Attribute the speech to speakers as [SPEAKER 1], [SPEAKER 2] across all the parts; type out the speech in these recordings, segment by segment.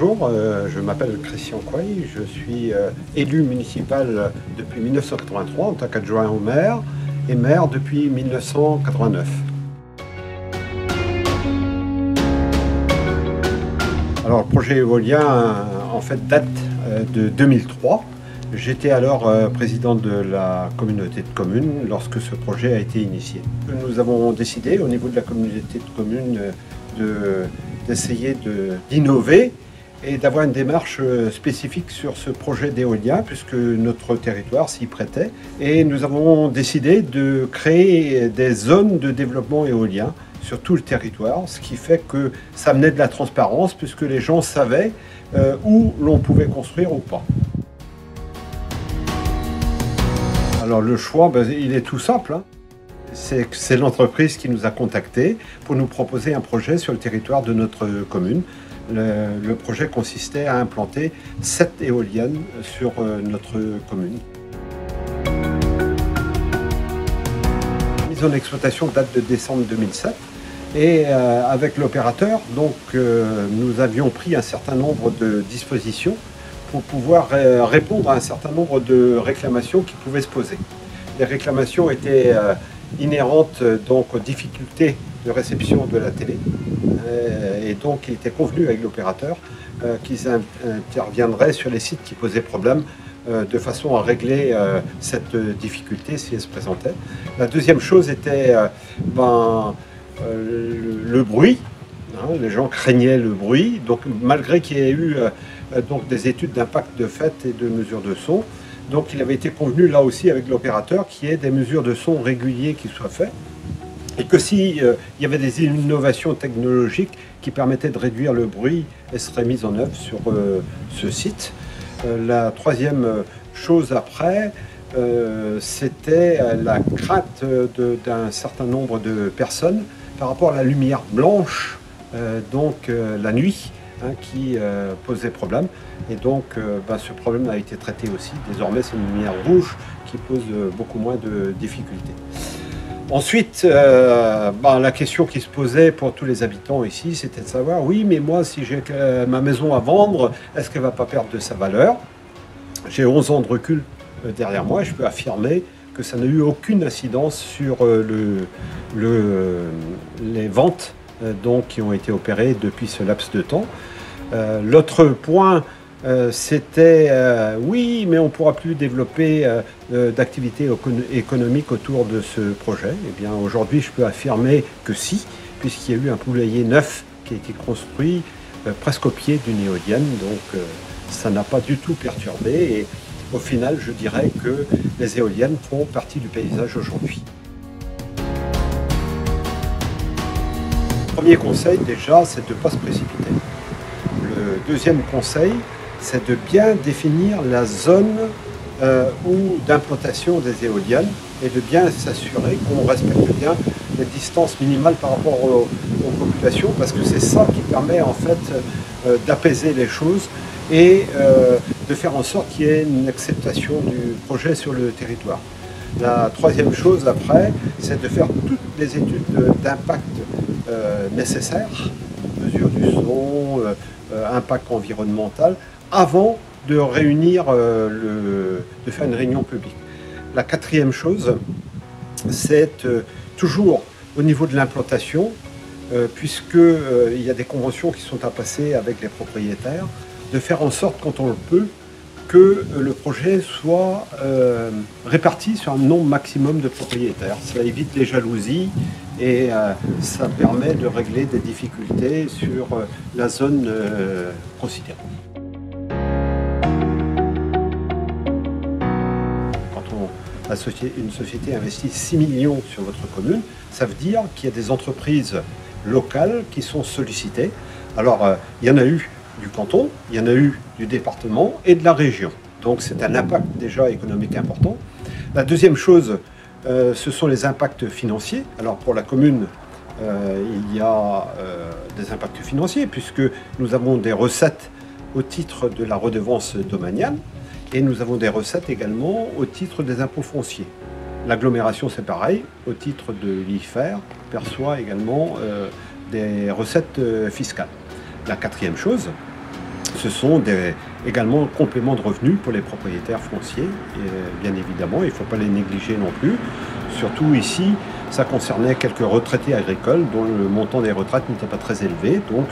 [SPEAKER 1] Bonjour, je m'appelle Christian Couey, je suis élu municipal depuis 1983 en tant qu'adjoint au maire et maire depuis 1989. Alors le projet éolien en fait date de 2003. J'étais alors président de la communauté de communes lorsque ce projet a été initié. Nous avons décidé au niveau de la communauté de communes d'essayer d'innover et d'avoir une démarche spécifique sur ce projet d'éolien puisque notre territoire s'y prêtait. Et nous avons décidé de créer des zones de développement éolien sur tout le territoire, ce qui fait que ça amenait de la transparence puisque les gens savaient où l'on pouvait construire ou pas. Alors le choix, il est tout simple, hein. C'est l'entreprise qui nous a contactés pour nous proposer un projet sur le territoire de notre commune. Le projet consistait à implanter 7 éoliennes sur notre commune. La mise en exploitation date de décembre 2007 et avec l'opérateur, nous avions pris un certain nombre de dispositions pour pouvoir répondre à un certain nombre de réclamations qui pouvaient se poser. Les réclamations étaient inhérentes aux difficultés de réception de la télé. Et donc il était convenu avec l'opérateur qu'ils interviendraient sur les sites qui posaient problème de façon à régler cette difficulté si elle se présentait. La deuxième chose était le bruit. Hein, les gens craignaient le bruit, donc malgré qu'il y ait eu des études d'impact de fait et de mesures de son, donc il avait été convenu là aussi avec l'opérateur qu'il y ait des mesures de son réguliers qui soient faites. Et que s'il y avait des innovations technologiques qui permettaient de réduire le bruit, elles seraient mises en œuvre sur ce site. La troisième chose après, c'était la crainte d'un certain nombre de personnes par rapport à la lumière blanche, la nuit, hein, qui posait problème. Et donc ce problème a été traité aussi. Désormais, c'est une lumière rouge qui pose beaucoup moins de difficultés. Ensuite, la question qui se posait pour tous les habitants ici, c'était de savoir, oui, mais moi, si j'ai ma maison à vendre, est-ce qu'elle ne va pas perdre de sa valeur? J'ai 11 ans de recul derrière moi et je peux affirmer que ça n'a eu aucune incidence sur les ventes qui ont été opérées depuis ce laps de temps. L'autre point, c'était oui, mais on ne pourra plus développer d'activités économiques autour de ce projet. Eh bien, aujourd'hui, je peux affirmer que si, puisqu'il y a eu un poulailler neuf qui a été construit presque au pied d'une éolienne, donc ça n'a pas du tout perturbé. Et au final, je dirais que les éoliennes font partie du paysage aujourd'hui. Le premier conseil, déjà, c'est de ne pas se précipiter. Le deuxième conseil, c'est de bien définir la zone d'implantation des éoliennes et de bien s'assurer qu'on respecte bien les distances minimales par rapport aux populations, parce que c'est ça qui permet en fait d'apaiser les choses et de faire en sorte qu'il y ait une acceptation du projet sur le territoire. La troisième chose après, c'est de faire toutes les études d'impact nécessaires, mesure du son, impact environnemental, avant de réunir, de faire une réunion publique. La quatrième chose, c'est toujours au niveau de l'implantation, puisqu'il y a des conventions qui sont à passer avec les propriétaires, de faire en sorte, quand on le peut, que le projet soit réparti sur un nombre maximum de propriétaires. Ça évite les jalousies et ça permet de régler des difficultés sur la zone considérée. une société investit 6 millions sur votre commune, ça veut dire qu'il y a des entreprises locales qui sont sollicitées. Alors, il y en a eu du canton, il y en a eu du département et de la région. Donc, c'est un impact déjà économique important. La deuxième chose, ce sont les impacts financiers. Alors, pour la commune, il y a des impacts financiers puisque nous avons des recettes au titre de la redevance domaniale et nous avons des recettes également au titre des impôts fonciers. L'agglomération, c'est pareil, au titre de l'IFER, perçoit également des recettes fiscales. La quatrième chose, ce sont également compléments de revenus pour les propriétaires fonciers. Et bien évidemment, il ne faut pas les négliger non plus. Surtout ici, ça concernait quelques retraités agricoles dont le montant des retraites n'était pas très élevé. Donc,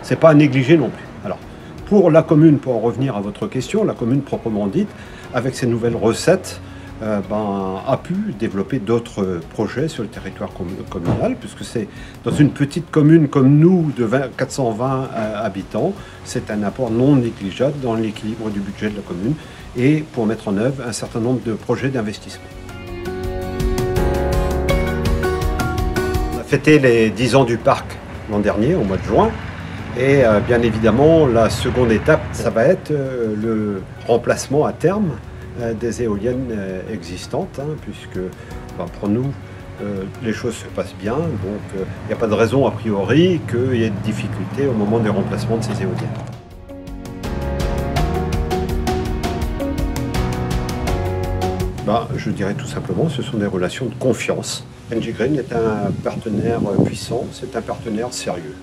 [SPEAKER 1] c'est pas à négliger non plus. Alors, pour la commune, pour en revenir à votre question, la commune proprement dite, avec ses nouvelles recettes, a pu développer d'autres projets sur le territoire communal, puisque c'est dans une petite commune comme nous, de 420 habitants, c'est un apport non négligeable dans l'équilibre du budget de la commune et pour mettre en œuvre un certain nombre de projets d'investissement. On a fêté les 10 ans du parc l'an dernier, au mois de juin, et bien évidemment, la seconde étape, ça va être le remplacement à terme des éoliennes existantes, puisque pour nous, les choses se passent bien, donc il n'y a pas de raison a priori qu'il y ait de difficultés au moment des remplacements de ces éoliennes. Je dirais tout simplement, ce sont des relations de confiance. Engie Green est un partenaire puissant, c'est un partenaire sérieux.